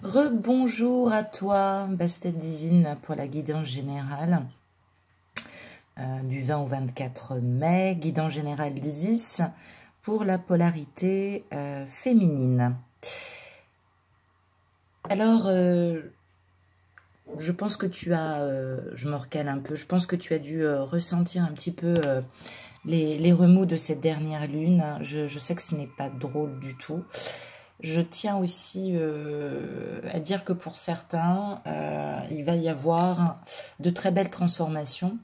Rebonjour à toi, Bastet Divine, pour la guidance générale du 20 au 24 mai, guidance générale d'Isis pour la polarité féminine. Alors, je pense que tu as, je me recale un peu, je pense que tu as dû ressentir un petit peu les remous de cette dernière lune. Je sais que ce n'est pas drôle du tout. Je tiens aussi à dire que pour certains, il va y avoir de très belles transformations,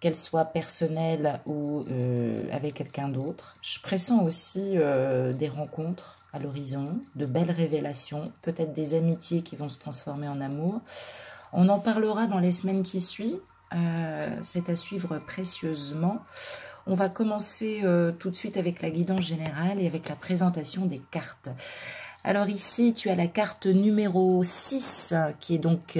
qu'elles soient personnelles ou avec quelqu'un d'autre. Je pressens aussi des rencontres à l'horizon, de belles révélations, peut-être des amitiés qui vont se transformer en amour. On en parlera dans les semaines qui suivent. C'est à suivre précieusement. On va commencer tout de suite avec la guidance générale et avec la présentation des cartes. Alors ici, tu as la carte numéro 6, qui est donc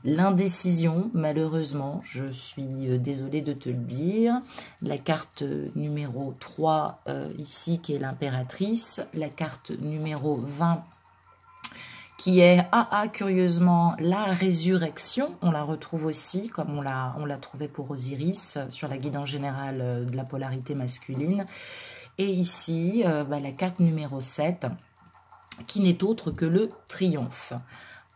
l'indécision, malheureusement. Je suis désolée de te le dire. La carte numéro 3, ici, qui est l'impératrice. La carte numéro 20, qui est, curieusement, la résurrection. On la retrouve aussi, comme on l'a trouvé pour Osiris, sur la guidance générale de la polarité masculine. Et ici, la carte numéro 7, qui n'est autre que le triomphe.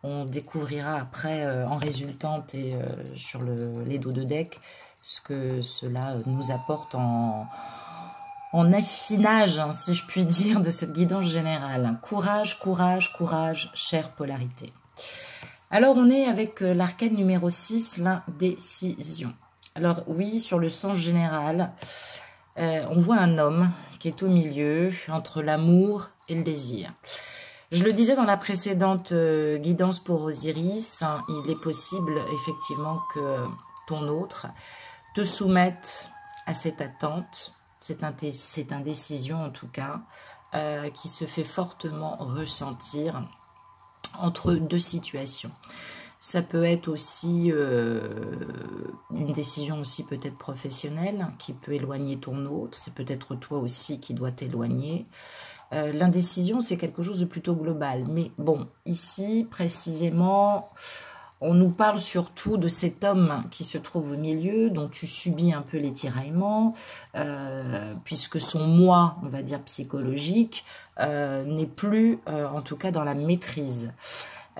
On découvrira après, en résultante et sur les dos de deck, ce que cela nous apporte en affinage, hein, si je puis dire, de cette guidance générale. Courage, courage, courage, chère polarité. Alors, on est avec l'arcane numéro 6, l'indécision. Alors, oui, sur le sens général, on voit un homme qui est au milieu entre l'amour et le désir. Je le disais dans la précédente guidance pour Osiris, hein, il est possible effectivement que ton autre te soumette à cette attente, cette indécision en tout cas, qui se fait fortement ressentir entre deux situations. Ça peut être aussi une décision aussi peut-être professionnelle qui peut éloigner ton autre. C'est peut-être toi aussi qui dois t'éloigner. L'indécision, c'est quelque chose de plutôt global. Mais bon, ici, précisément, on nous parle surtout de cet homme qui se trouve au milieu, dont tu subis un peu les tiraillements, puisque son moi, on va dire psychologique, n'est plus, en tout cas, dans la maîtrise.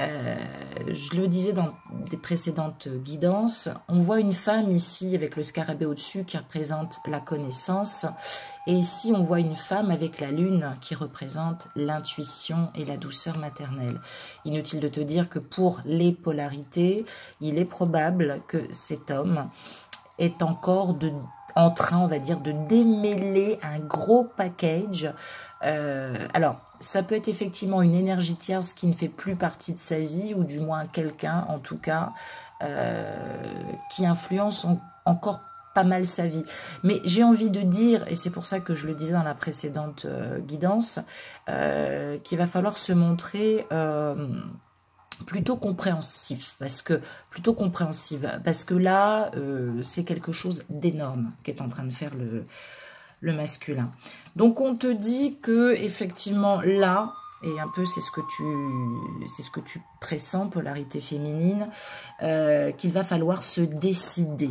Je le disais dans des précédentes guidances, on voit une femme ici avec le scarabée au-dessus qui représente la connaissance, et ici on voit une femme avec la lune qui représente l'intuition et la douceur maternelle. Inutile de te dire que pour les polarités, il est probable que cet homme est encore en train, on va dire, de démêler un gros package. Alors, ça peut être effectivement une énergie tierce qui ne fait plus partie de sa vie, ou du moins quelqu'un, en tout cas, qui influence encore pas mal sa vie. Mais j'ai envie de dire, et c'est pour ça que je le disais dans la précédente guidance, qu'il va falloir se montrer plutôt compréhensif, parce que là, c'est quelque chose d'énorme qu'est en train de faire le masculin. Donc on te dit que effectivement là, et un peu c'est ce que tu pressens, polarité féminine, qu'il va falloir se décider.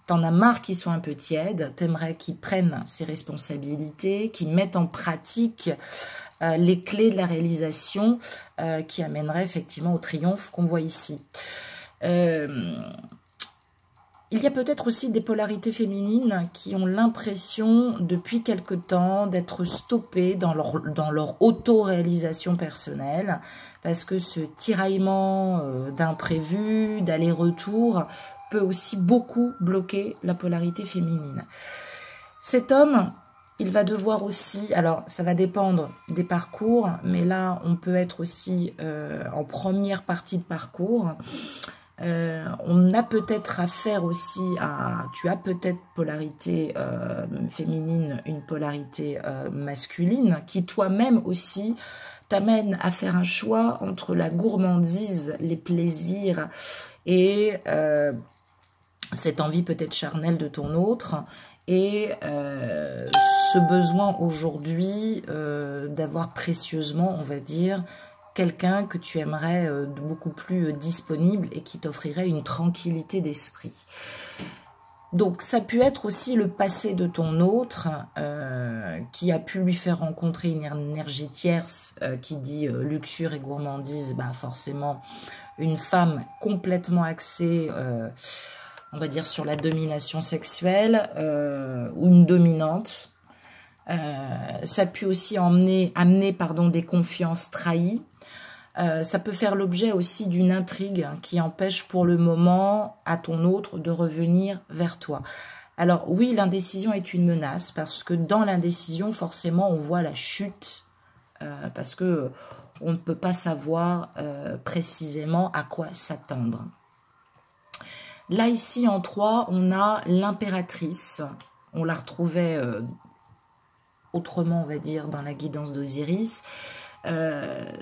T'en as marre qu'ils soient un peu tièdes, t'aimerais qu'ils prennent ses responsabilités, qu'ils mettent en pratique les clés de la réalisation qui amèneraient effectivement au triomphe qu'on voit ici. Il y a peut-être aussi des polarités féminines qui ont l'impression, depuis quelque temps, d'être stoppées dans leur auto-réalisation personnelle, parce que ce tiraillement d'imprévus, d'aller-retour, peut aussi beaucoup bloquer la polarité féminine. Cet homme, il va devoir aussi, alors ça va dépendre des parcours, mais là on peut être aussi en première partie de parcours. On a peut-être affaire aussi à, tu as peut-être polarité féminine, une polarité masculine, qui toi-même aussi t'amène à faire un choix entre la gourmandise, les plaisirs et cette envie peut-être charnelle de ton autre, et ce besoin aujourd'hui d'avoir précieusement, on va dire, quelqu'un que tu aimerais beaucoup plus disponible et qui t'offrirait une tranquillité d'esprit. Donc, ça peut être aussi le passé de ton autre qui a pu lui faire rencontrer une énergie tierce qui dit luxure et gourmandise, bah forcément une femme complètement axée, on va dire, sur la domination sexuelle ou une dominante. Ça peut aussi amener des confiances trahies. Ça peut faire l'objet aussi d'une intrigue qui empêche pour le moment à ton autre de revenir vers toi. Alors oui, l'indécision est une menace parce que dans l'indécision, forcément, on voit la chute parce que on ne peut pas savoir précisément à quoi s'attendre. Là, ici, en 3, on a l'impératrice. On la retrouvait autrement, on va dire, dans la guidance d'Osiris.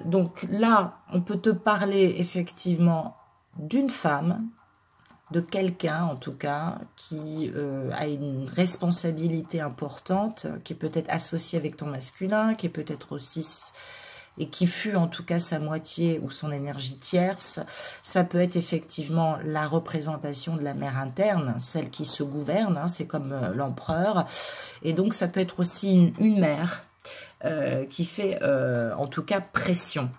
Donc là, on peut te parler effectivement d'une femme, de quelqu'un en tout cas, qui a une responsabilité importante, qui est peut-être associée avec ton masculin, qui est peut-être aussi, et qui fut en tout cas sa moitié ou son énergie tierce. Ça peut être effectivement la représentation de la mère interne, celle qui se gouverne, hein, c'est comme l'empereur. Et donc ça peut être aussi une mère, qui fait en tout cas pression.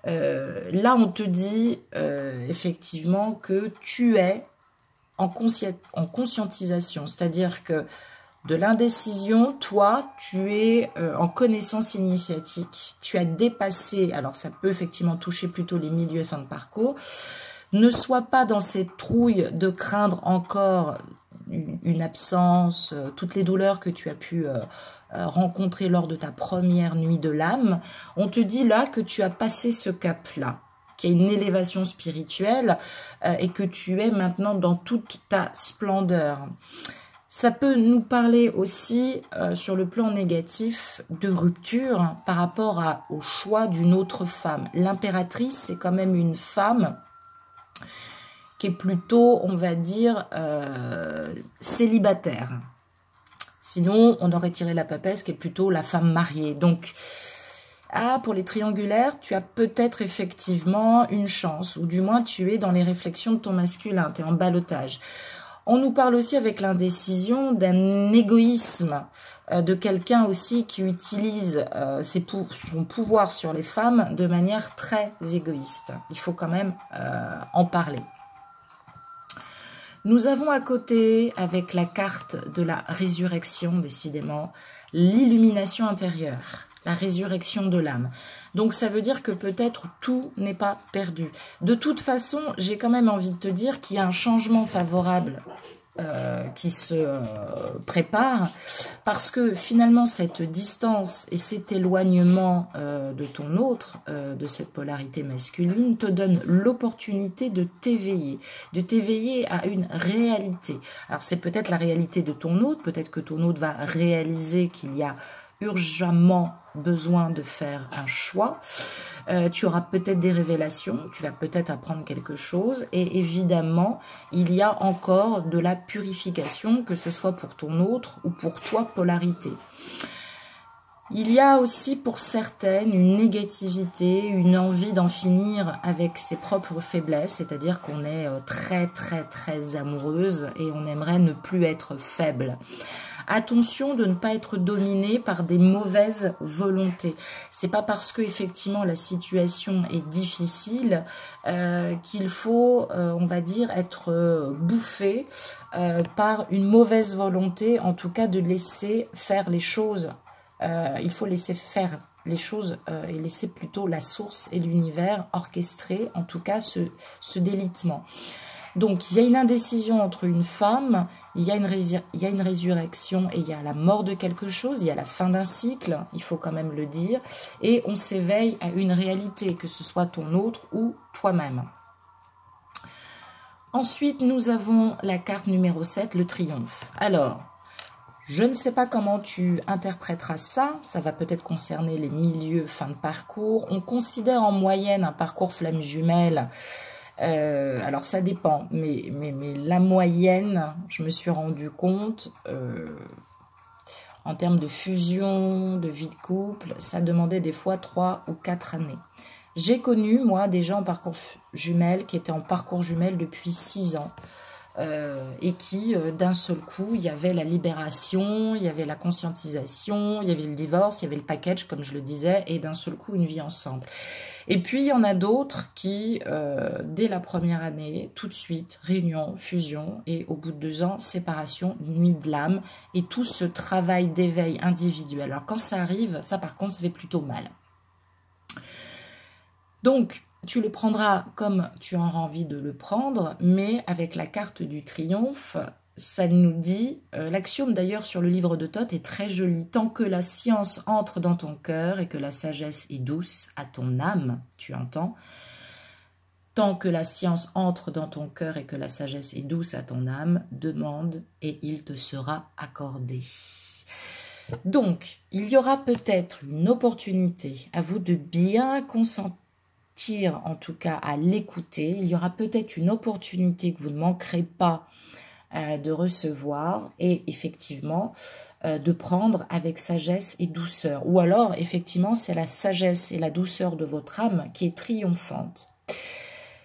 Là, on te dit effectivement que tu es en conscientisation, c'est-à-dire que de l'indécision, toi, tu es en connaissance initiatique, tu as dépassé, alors ça peut effectivement toucher plutôt les milieux et fins de parcours, ne sois pas dans cette trouille de craindre encore une absence, toutes les douleurs que tu as pu rencontrer lors de ta première nuit de l'âme. On te dit là que tu as passé ce cap-là, qu'il y a une élévation spirituelle et que tu es maintenant dans toute ta splendeur. Ça peut nous parler aussi sur le plan négatif de rupture par rapport au choix d'une autre femme. L'impératrice, c'est quand même une femme qui est plutôt, on va dire, célibataire. Sinon, on aurait tiré la papesse qui est plutôt la femme mariée. Donc, pour les triangulaires, tu as peut-être effectivement une chance, ou du moins tu es dans les réflexions de ton masculin, tu es en ballottage. On nous parle aussi avec l'indécision d'un égoïsme, de quelqu'un aussi qui utilise son pouvoir sur les femmes de manière très égoïste. Il faut quand même en parler. Nous avons à côté, avec la carte de la résurrection, décidément, l'illumination intérieure, la résurrection de l'âme. Donc ça veut dire que peut-être tout n'est pas perdu. De toute façon, j'ai quand même envie de te dire qu'il y a un changement favorable qui se prépare, parce que finalement cette distance et cet éloignement de ton autre, de cette polarité masculine, te donne l'opportunité de t'éveiller à une réalité. Alors c'est peut-être la réalité de ton autre, peut-être que ton autre va réaliser qu'il y a urgemment besoin de faire un choix. Tu auras peut-être des révélations, tu vas peut-être apprendre quelque chose, et évidemment, il y a encore de la purification, que ce soit pour ton autre ou pour toi, polarité. Il y a aussi pour certaines une négativité, une envie d'en finir avec ses propres faiblesses, c'est-à-dire qu'on est très amoureuse et on aimerait ne plus être faible. Attention de ne pas être dominé par des mauvaises volontés. C'est pas parce que effectivement la situation est difficile qu'il faut, on va dire, être bouffé par une mauvaise volonté, en tout cas de laisser faire les choses. Il faut laisser faire les choses et laisser plutôt la source et l'univers orchestrer, en tout cas, ce délitement. Donc, il y a une indécision entre une femme, il y a une résurrection et il y a la mort de quelque chose, il y a la fin d'un cycle, il faut quand même le dire, et on s'éveille à une réalité, que ce soit ton autre ou toi-même. Ensuite, nous avons la carte numéro 7, le triomphe. Alors, je ne sais pas comment tu interpréteras ça, ça va peut-être concerner les milieux fin de parcours. On considère en moyenne un parcours flamme jumelle. Alors ça dépend, mais la moyenne, je me suis rendu compte, en termes de fusion, de vie de couple, ça demandait des fois 3 ou 4 années. J'ai connu, moi, des gens en parcours jumelles qui étaient en parcours jumelles depuis 6 ans. Et qui, d'un seul coup, il y avait la libération, il y avait la conscientisation, il y avait le divorce, il y avait le package, comme je le disais, et d'un seul coup, une vie ensemble. Et puis, il y en a d'autres qui, dès la première année, tout de suite, réunion, fusion, et au bout de 2 ans, séparation, nuit de l'âme, et tout ce travail d'éveil individuel. Alors, quand ça arrive, ça, par contre, ça fait plutôt mal. Donc, tu le prendras comme tu auras envie de le prendre, mais avec la carte du triomphe, ça nous dit, l'axiome d'ailleurs sur le livre de Thoth est très joli, tant que la science entre dans ton cœur et que la sagesse est douce à ton âme, tu entends? Tant que la science entre dans ton cœur et que la sagesse est douce à ton âme, demande et il te sera accordé. Donc, il y aura peut-être une opportunité à vous de bien consentir, en tout cas à l'écouter. Il y aura peut-être une opportunité que vous ne manquerez pas de recevoir et effectivement de prendre avec sagesse et douceur. Ou alors, effectivement, c'est la sagesse et la douceur de votre âme qui est triomphante.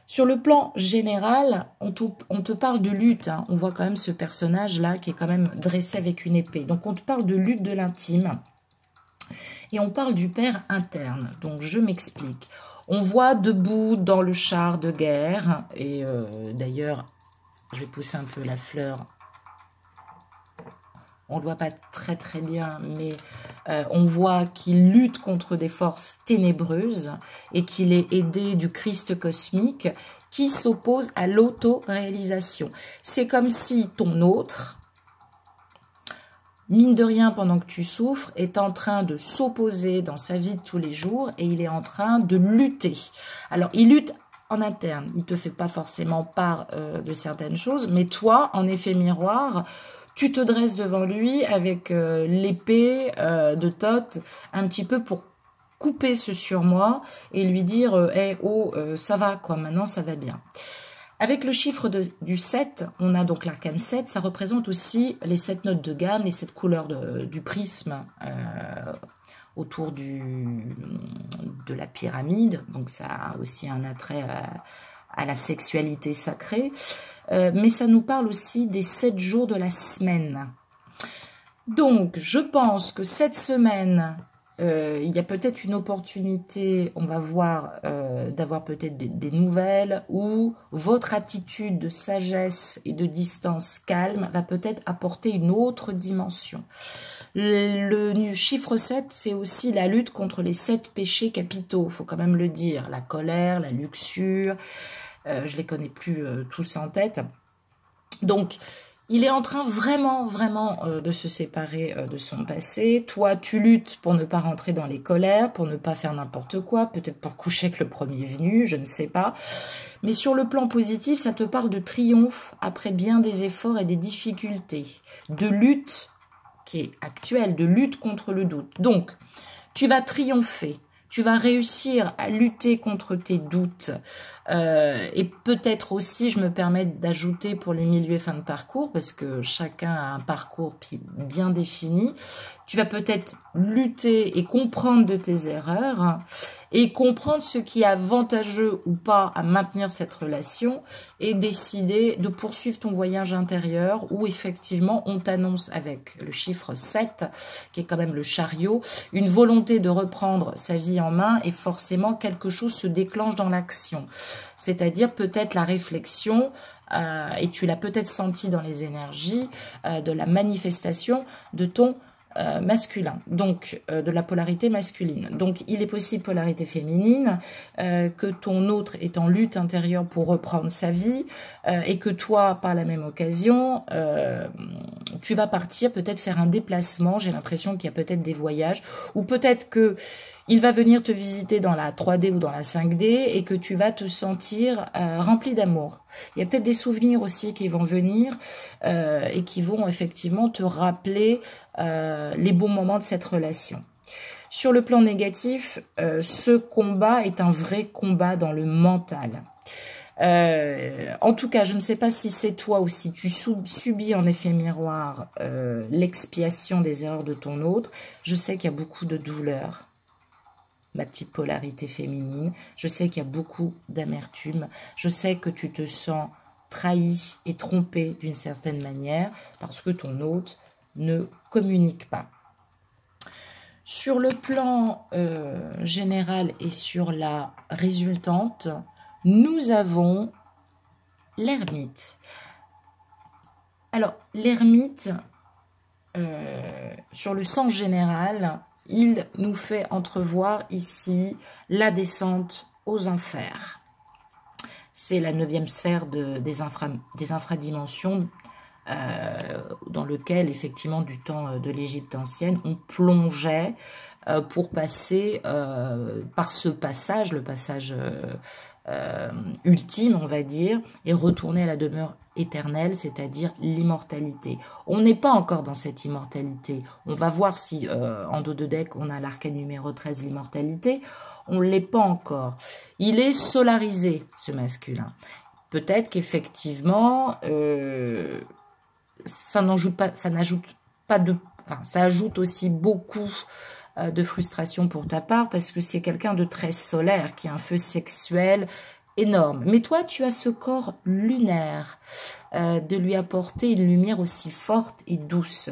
Sur le plan général, on te parle de lutte. Hein. On voit quand même ce personnage-là qui est quand même dressé avec une épée. Donc, on te parle de lutte de l'intime. Et on parle du père interne. Donc, je m'explique. On voit debout dans le char de guerre, et d'ailleurs, je vais pousser un peu la fleur. On ne le voit pas très très bien, mais on voit qu'il lutte contre des forces ténébreuses et qu'il est aidé du Christ cosmique qui s'oppose à l'autoréalisation. C'est comme si ton autre, mine de rien, pendant que tu souffres, est en train de s'opposer dans sa vie de tous les jours et il est en train de lutter. Alors, il lutte en interne. Il ne te fait pas forcément part de certaines choses, mais toi, en effet miroir, tu te dresses devant lui avec l'épée de Thoth, un petit peu pour couper ce surmoi et lui dire « Hey, oh, ça va, quoi, maintenant ça va bien ». Avec le chiffre du 7, on a donc l'arcane 7, ça représente aussi les 7 notes de gamme, les 7 couleurs du prisme autour de la pyramide. Donc ça a aussi un attrait à la sexualité sacrée. Mais ça nous parle aussi des 7 jours de la semaine. Donc je pense que cette semaine, il y a peut-être une opportunité, on va voir, d'avoir peut-être des nouvelles ou votre attitude de sagesse et de distance calme va peut-être apporter une autre dimension. Le chiffre 7, c'est aussi la lutte contre les 7 péchés capitaux, il faut quand même le dire, la colère, la luxure, je les connais plus tous en tête. Donc, il est en train vraiment de se séparer de son passé. Toi, tu luttes pour ne pas rentrer dans les colères, pour ne pas faire n'importe quoi, peut-être pour coucher avec le premier venu, je ne sais pas. Mais sur le plan positif, ça te parle de triomphe après bien des efforts et des difficultés, de lutte qui est actuelle, de lutte contre le doute. Donc, tu vas triompher. Tu vas réussir à lutter contre tes doutes et peut-être aussi, je me permets d'ajouter pour les milieux et fins de parcours, parce que chacun a un parcours bien défini, tu vas peut-être lutter et comprendre de tes erreurs et comprendre ce qui est avantageux ou pas à maintenir cette relation et décider de poursuivre ton voyage intérieur où effectivement on t'annonce avec le chiffre 7, qui est quand même le chariot, une volonté de reprendre sa vie en main et forcément quelque chose se déclenche dans l'action. C'est-à-dire peut-être la réflexion, et tu l'as peut-être senti dans les énergies, de la manifestation de ton masculin, donc de la polarité masculine. Donc il est possible polarité féminine, que ton autre est en lutte intérieure pour reprendre sa vie, et que toi, par la même occasion, tu vas partir peut-être faire un déplacement. J'ai l'impression qu'il y a peut-être des voyages, ou peut-être que il va venir te visiter dans la 3D ou dans la 5D et que tu vas te sentir rempli d'amour. Il y a peut-être des souvenirs aussi qui vont venir et qui vont effectivement te rappeler les bons moments de cette relation. Sur le plan négatif, ce combat est un vrai combat dans le mental. En tout cas, je ne sais pas si c'est toi ou si tu subis en effet miroir l'expiation des erreurs de ton autre. Je sais qu'il y a beaucoup de douleur. ma petite polarité féminine. Je sais qu'il y a beaucoup d'amertume. Je sais que tu te sens trahi et trompé d'une certaine manière parce que ton hôte ne communique pas. Sur le plan général et sur la résultante, nous avons l'ermite. Alors, l'ermite, sur le sens général, il nous fait entrevoir ici la descente aux enfers. C'est la 9e sphère des infradimensions dans lequel, effectivement, du temps de l'Égypte ancienne, on plongeait pour passer par ce passage, le passage ultime, on va dire, et retourner à la demeure éternelle, c'est-à-dire l'immortalité. On n'est pas encore dans cette immortalité. On va voir si en dos de deck, on a l'arcane numéro 13, l'immortalité. On ne l'est pas encore. Il est solarisé, ce masculin. Peut-être qu'effectivement, ça n'ajoute pas de... Enfin, ça ajoute aussi beaucoup de frustration pour ta part parce que c'est quelqu'un de très solaire, qui a un feu sexuel énorme. Mais toi, tu as ce corps lunaire, de lui apporter une lumière aussi forte et douce.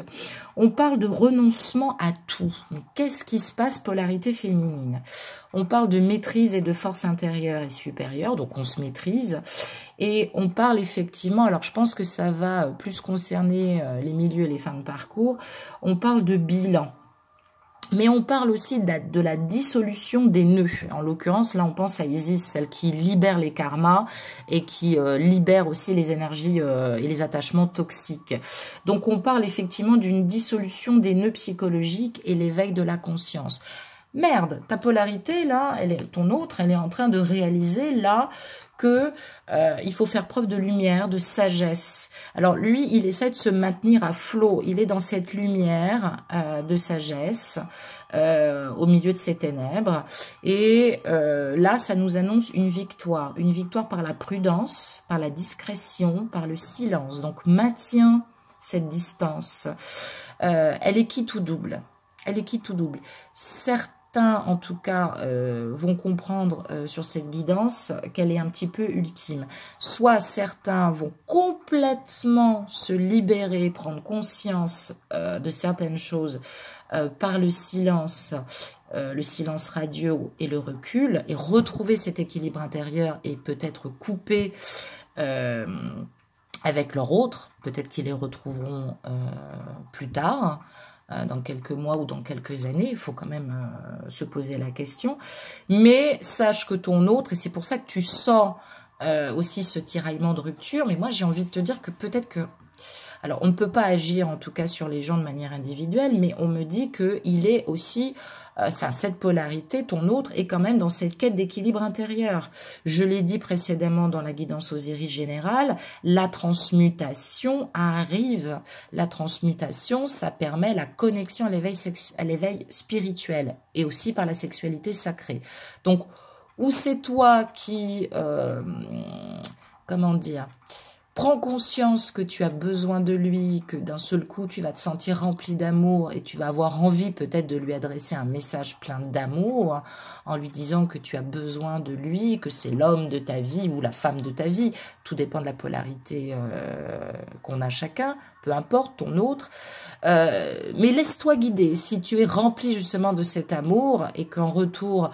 On parle de renoncement à tout. Mais qu'est-ce qui se passe, polarité féminine? On parle de maîtrise et de force intérieure et supérieure, donc on se maîtrise. Et on parle effectivement, alors je pense que ça va plus concerner les milieux et les fins de parcours, on parle de bilan. Mais on parle aussi de la dissolution des nœuds. En l'occurrence, là, on pense à Isis, celle qui libère les karmas et qui libère aussi les énergies et les attachements toxiques. Donc, on parle effectivement d'une dissolution des nœuds psychologiques et l'éveil de la conscience. Merde, ta polarité, là, ton autre, elle est en train de réaliser, là, que il faut faire preuve de lumière, de sagesse. Alors lui, il essaie de se maintenir à flot. Il est dans cette lumière de sagesse au milieu de ces ténèbres. Et là, ça nous annonce une victoire par la prudence, par la discrétion, par le silence. Donc, maintiens cette distance. Elle est quitte ou double. Elle est quitte ou double. Certains, en tout cas, vont comprendre sur cette guidance qu'elle est un petit peu ultime. Soit certains vont complètement se libérer, prendre conscience de certaines choses par le silence radieux et le recul, et retrouver cet équilibre intérieur et peut-être couper avec leur autre. Peut-être qu'ils les retrouveront plus tard, dans quelques mois ou dans quelques années, il faut quand même se poser la question. Mais sache que ton autre, et c'est pour ça que tu sens aussi ce tiraillement de rupture, mais moi j'ai envie de te dire que peut-être que... Alors on ne peut pas agir en tout cas sur les gens de manière individuelle, mais on me dit qu'il est aussi... cette polarité, ton autre, est quand même dans cette quête d'équilibre intérieur. Je l'ai dit précédemment dans la guidance Osiris générale, la transmutation arrive. La transmutation, ça permet la connexion à l'éveil spirituel et aussi par la sexualité sacrée. Donc, ou c'est toi qui, comment dire, prends conscience que tu as besoin de lui, que d'un seul coup, tu vas te sentir rempli d'amour et tu vas avoir envie peut-être de lui adresser un message plein d'amour en lui disant que tu as besoin de lui, que c'est l'homme de ta vie ou la femme de ta vie. Tout dépend de la polarité qu'on a chacun, peu importe, ton autre. Mais laisse-toi guider. Si tu es rempli justement de cet amour et qu'en retour,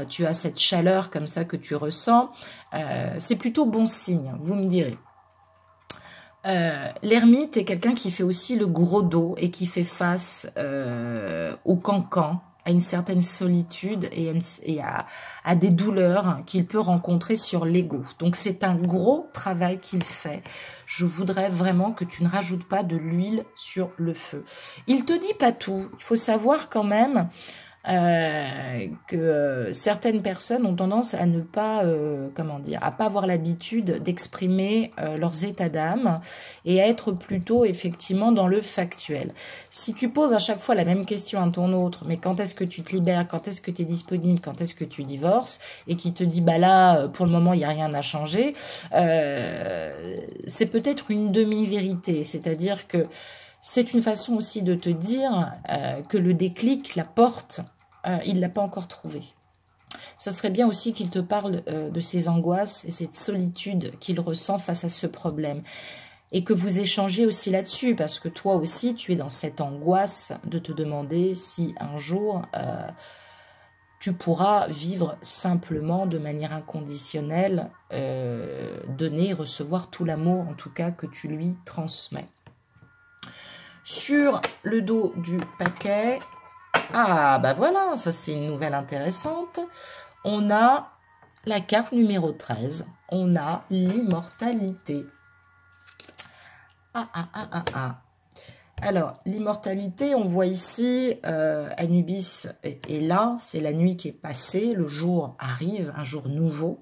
tu as cette chaleur comme ça que tu ressens, c'est plutôt bon signe, vous me direz. L'ermite est quelqu'un qui fait aussi le gros dos et qui fait face au cancan, à une certaine solitude et à des douleurs qu'il peut rencontrer sur l'ego. Donc c'est un gros travail qu'il fait. Je voudrais vraiment que tu ne rajoutes pas de l'huile sur le feu. Il te dit pas tout. Il faut savoir quand même que certaines personnes ont tendance à ne pas, comment dire, à pas avoir l'habitude d'exprimer leurs états d'âme et à être plutôt effectivement dans le factuel. Si tu poses à chaque fois la même question à ton autre, mais quand est-ce que tu te libères, quand est-ce que tu es disponible, quand est-ce que tu divorces, et qui te dit bah là pour le moment il n'y a rien à changer, c'est peut-être une demi-vérité, c'est-à-dire que c'est une façon aussi de te dire que le déclic, la porte, il ne l'a pas encore trouvé. Ce serait bien aussi qu'il te parle de ses angoisses et cette solitude qu'il ressent face à ce problème. Et que vous échangez aussi là-dessus, parce que toi aussi, tu es dans cette angoisse de te demander si un jour, tu pourras vivre simplement de manière inconditionnelle, donner, recevoir tout l'amour, en tout cas, que tu lui transmets. Sur le dos du paquet, ah bah voilà, ça c'est une nouvelle intéressante. On a la carte numéro 13, on a l'immortalité. Alors, l'immortalité, on voit ici, Anubis est là, c'est la nuit qui est passée, le jour arrive, un jour nouveau.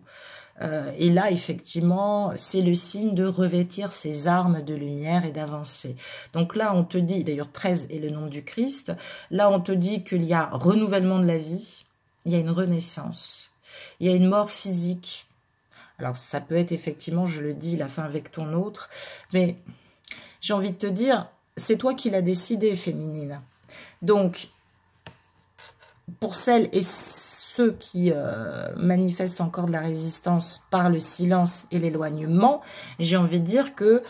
Et là, effectivement, c'est le signe de revêtir ses armes de lumière et d'avancer. Donc là, on te dit, d'ailleurs 13 est le nom du Christ, là on te dit qu'il y a renouvellement de la vie, il y a une renaissance, il y a une mort physique. Alors ça peut être effectivement, je le dis, la fin avec ton autre, mais j'ai envie de te dire, c'est toi qui l'as décidé, féminine. Donc, pour celles et ceux qui manifestent encore de la résistance par le silence et l'éloignement, j'ai envie de dire que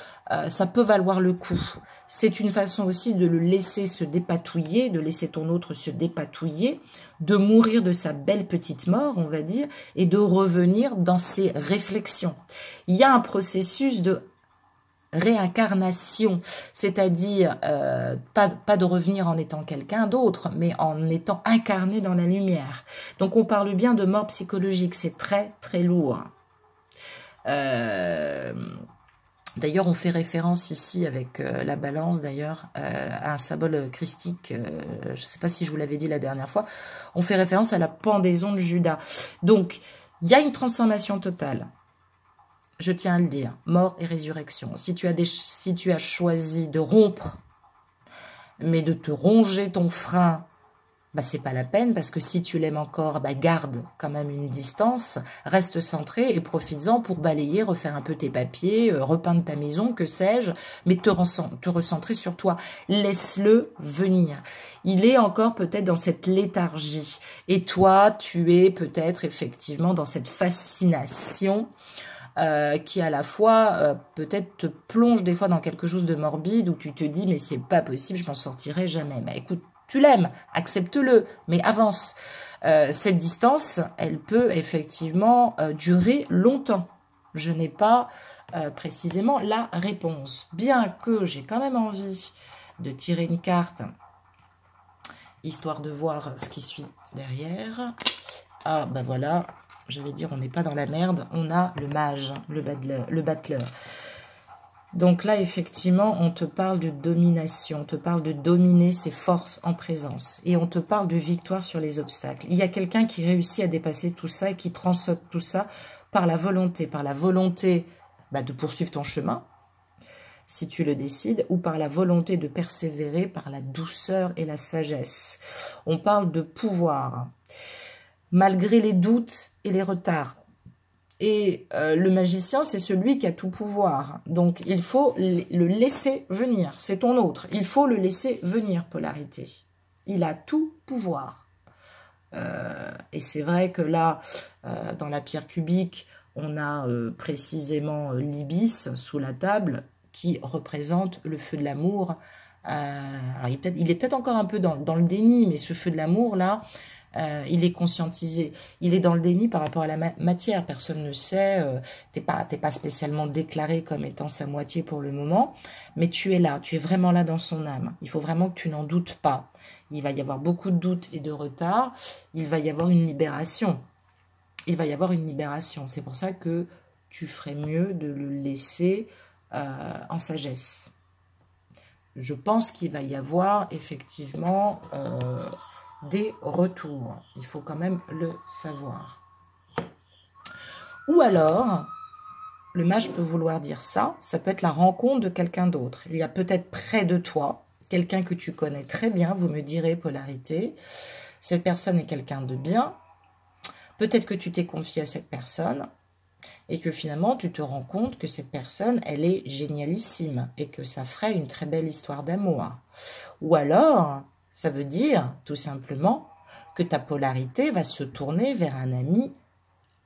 ça peut valoir le coup. C'est une façon aussi de le laisser se dépatouiller, de laisser ton autre se dépatouiller, de mourir de sa belle petite mort, on va dire, et de revenir dans ses réflexions. Il y a un processus de réincarnation, c'est-à-dire pas de revenir en étant quelqu'un d'autre, mais en étant incarné dans la lumière. Donc on parle bien de mort psychologique, c'est très très lourd. D'ailleurs, on fait référence ici avec la balance, d'ailleurs, à un symbole christique, je ne sais pas si je vous l'avais dit la dernière fois, on fait référence à la pendaison de Judas. Donc, il y a une transformation totale. Je tiens à le dire, mort et résurrection. Si tu as choisi de rompre, mais de te ronger ton frein, bah c'est pas la peine, parce que si tu l'aimes encore, bah garde quand même une distance, reste centré et profites-en pour balayer, refaire un peu tes papiers, repeindre ta maison, que sais-je, mais te recentrer sur toi. Laisse-le venir. Il est encore peut-être dans cette léthargie. Et toi, tu es peut-être effectivement dans cette fascination qui à la fois peut-être te plonge des fois dans quelque chose de morbide où tu te dis mais c'est pas possible, je m'en sortirai jamais. Bah écoute, tu l'aimes, accepte-le, mais avance. Cette distance, elle peut effectivement durer longtemps. Je n'ai pas précisément la réponse. Bien que j'ai quand même envie de tirer une carte, histoire de voir ce qui suit derrière. Ah ben voilà, j'allais dire on n'est pas dans la merde, on a le mage, le battleur. Donc là, effectivement, on te parle de domination, on te parle de dominer ses forces en présence. Et on te parle de victoire sur les obstacles. Il y a quelqu'un qui réussit à dépasser tout ça et qui transcende tout ça par la volonté de poursuivre ton chemin, si tu le décides, ou par la volonté de persévérer, par la douceur et la sagesse. On parle de pouvoir, malgré les doutes et les retards. Et le magicien, c'est celui qui a tout pouvoir. Donc, il faut le laisser venir. C'est ton autre. Il faut le laisser venir, polarité. Il a tout pouvoir. Et c'est vrai que là, dans la pierre cubique, on a précisément l'ibis sous la table qui représente le feu de l'amour. Alors, il est peut-être encore un peu dans le déni, mais ce feu de l'amour, là, il est conscientisé, il est dans le déni par rapport à la matière, personne ne sait, t'es pas spécialement déclaré comme étant sa moitié pour le moment, mais tu es là, tu es vraiment là dans son âme, il faut vraiment que tu n'en doutes pas, il va y avoir beaucoup de doutes et de retard, il va y avoir une libération, c'est pour ça que tu ferais mieux de le laisser en sagesse. Je pense qu'il va y avoir effectivement des retours. Il faut quand même le savoir. Ou alors, le mage peut vouloir dire ça peut être la rencontre de quelqu'un d'autre. Il y a peut-être près de toi, quelqu'un que tu connais très bien, vous me direz, polarité. Cette personne est quelqu'un de bien. Peut-être que tu t'es confié à cette personne et que finalement, tu te rends compte que cette personne, elle est génialissime et que ça ferait une très belle histoire d'amour. Ou alors, ça veut dire, tout simplement, que ta polarité va se tourner vers un ami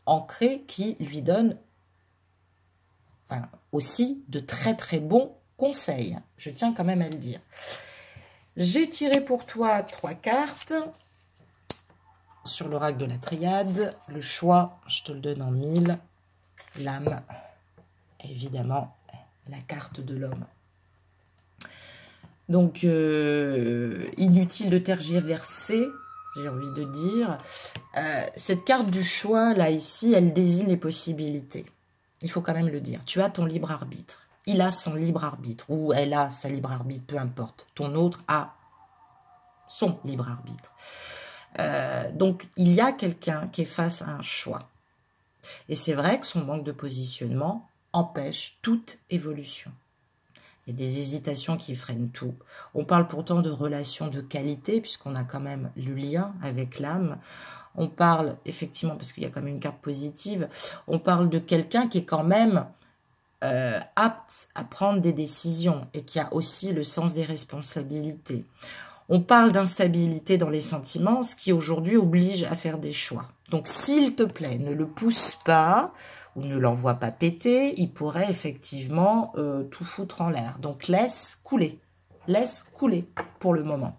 ancré qui lui donne aussi de très très bons conseils. Je tiens quand même à le dire. J'ai tiré pour toi 3 cartes sur l'oracle de la triade. Le choix, je te le donne en 1000. L'âme, évidemment, la carte de l'homme. Donc, inutile de tergiverser, j'ai envie de dire. Cette carte du choix, là, ici, elle désigne les possibilités. Il faut quand même le dire. Tu as ton libre arbitre. Il a son libre arbitre. Ou elle a sa libre arbitre, peu importe. Ton autre a son libre arbitre. Donc, il y a quelqu'un qui est face à un choix. Et c'est vrai que son manque de positionnement empêche toute évolution. Il y a des hésitations qui freinent tout. On parle pourtant de relations de qualité, puisqu'on a quand même le lien avec l'âme. On parle, effectivement, parce qu'il y a quand même une carte positive, on parle de quelqu'un qui est quand même apte à prendre des décisions et qui a aussi le sens des responsabilités. On parle d'instabilité dans les sentiments, ce qui aujourd'hui oblige à faire des choix. Donc, s'il te plaît, ne le pousse pas ou ne l'envoie pas péter, il pourrait effectivement tout foutre en l'air. Donc, laisse couler pour le moment.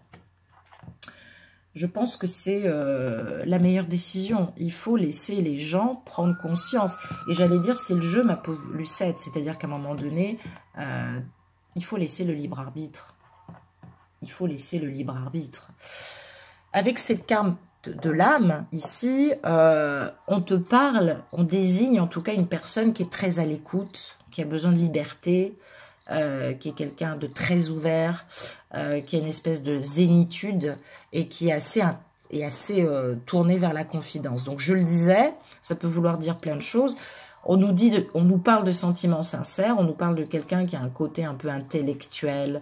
Je pense que c'est la meilleure décision. Il faut laisser les gens prendre conscience. Et j'allais dire, c'est le jeu, ma pauvre Lucette. C'est-à-dire qu'à un moment donné, il faut laisser le libre arbitre. Il faut laisser le libre arbitre. Avec cette carte de l'âme, ici, on te parle, on désigne en tout cas une personne qui est très à l'écoute, qui a besoin de liberté, qui est quelqu'un de très ouvert, qui a une espèce de zénitude et qui est assez tourné vers la confidence. Donc je le disais, ça peut vouloir dire plein de choses. On nous parle de sentiments sincères, on nous parle de quelqu'un qui a un côté un peu intellectuel,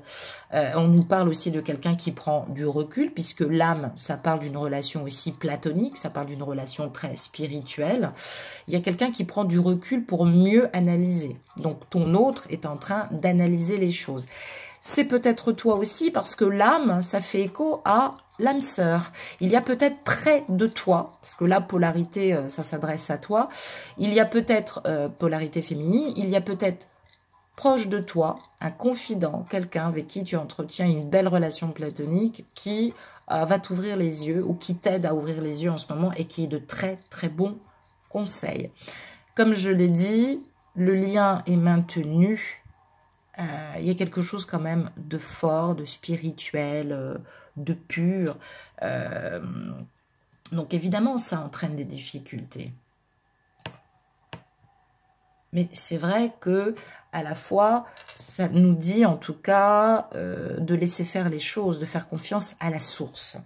on nous parle aussi de quelqu'un qui prend du recul, puisque l'âme, ça parle d'une relation aussi platonique, ça parle d'une relation très spirituelle. Il y a quelqu'un qui prend du recul pour mieux analyser. Donc ton autre est en train d'analyser les choses. C'est peut-être toi aussi, parce que l'âme, ça fait écho à l'âme sœur. Il y a peut-être près de toi, parce que là, polarité, ça s'adresse à toi. Il y a peut-être, polarité féminine, il y a peut-être proche de toi, un confident, quelqu'un avec qui tu entretiens une belle relation platonique qui va t'ouvrir les yeux ou qui t'aide à ouvrir les yeux en ce moment et qui est de très, très bons conseils. Comme je l'ai dit, le lien est maintenu. Il y a quelque chose quand même de fort, de spirituel, de pur. Donc évidemment, ça entraîne des difficultés. Mais c'est vrai que à la fois, ça nous dit en tout cas de laisser faire les choses, de faire confiance à la source.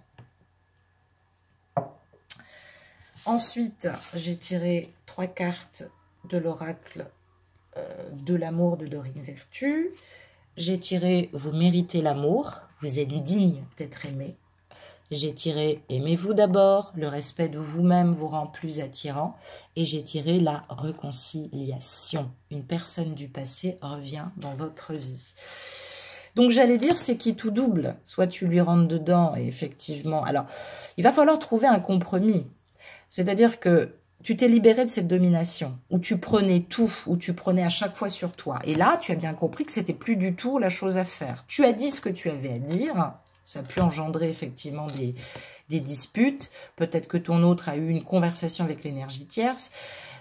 Ensuite, j'ai tiré 3 cartes de l'oracle de l'amour de Dorine Vertu. J'ai tiré « Vous méritez l'amour, vous êtes digne d'être aimé ». J'ai tiré « Aimez-vous d'abord, le respect de vous-même vous rend plus attirant ». Et j'ai tiré la réconciliation. Une personne du passé revient dans votre vie. Donc j'allais dire, c'est qui tout double. Soit tu lui rentres dedans et effectivement... Alors, il va falloir trouver un compromis. C'est-à-dire que tu t'es libéré de cette domination, où tu prenais tout, où tu prenais à chaque fois sur toi. Et là, tu as bien compris que c'était plus du tout la chose à faire. Tu as dit ce que tu avais à dire, ça a pu engendrer effectivement des disputes. Peut-être que ton autre a eu une conversation avec l'énergie tierce.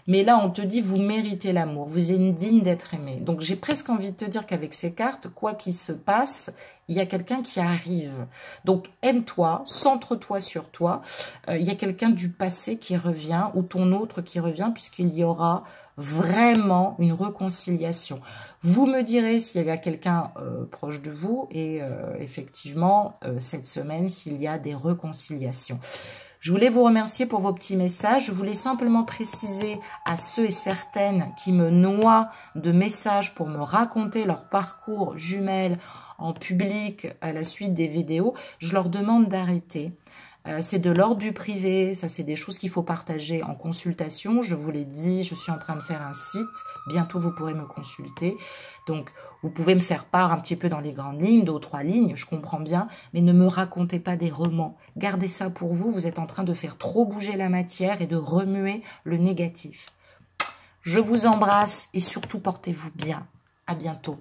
Mais là, on te dit, vous méritez l'amour, vous êtes digne d'être aimé. Donc, j'ai presque envie de te dire qu'avec ces cartes, quoi qu'il se passe, il y a quelqu'un qui arrive. Donc, aime-toi, centre-toi sur toi. Il y a quelqu'un du passé qui revient ou ton autre qui revient puisqu'il y aura vraiment une réconciliation. Vous me direz s'il y a quelqu'un proche de vous et effectivement, cette semaine, s'il y a des réconciliations. Je voulais vous remercier pour vos petits messages. Je voulais simplement préciser à ceux et certaines qui me noient de messages pour me raconter leur parcours jumelles en public à la suite des vidéos. Je leur demande d'arrêter. C'est de l'ordre du privé, ça c'est des choses qu'il faut partager en consultation. Je vous l'ai dit, je suis en train de faire un site, bientôt vous pourrez me consulter. Donc vous pouvez me faire part un petit peu dans les grandes lignes, 2 ou 3 lignes, je comprends bien, mais ne me racontez pas des romans. Gardez ça pour vous, vous êtes en train de faire trop bouger la matière et de remuer le négatif. Je vous embrasse et surtout portez-vous bien. À bientôt.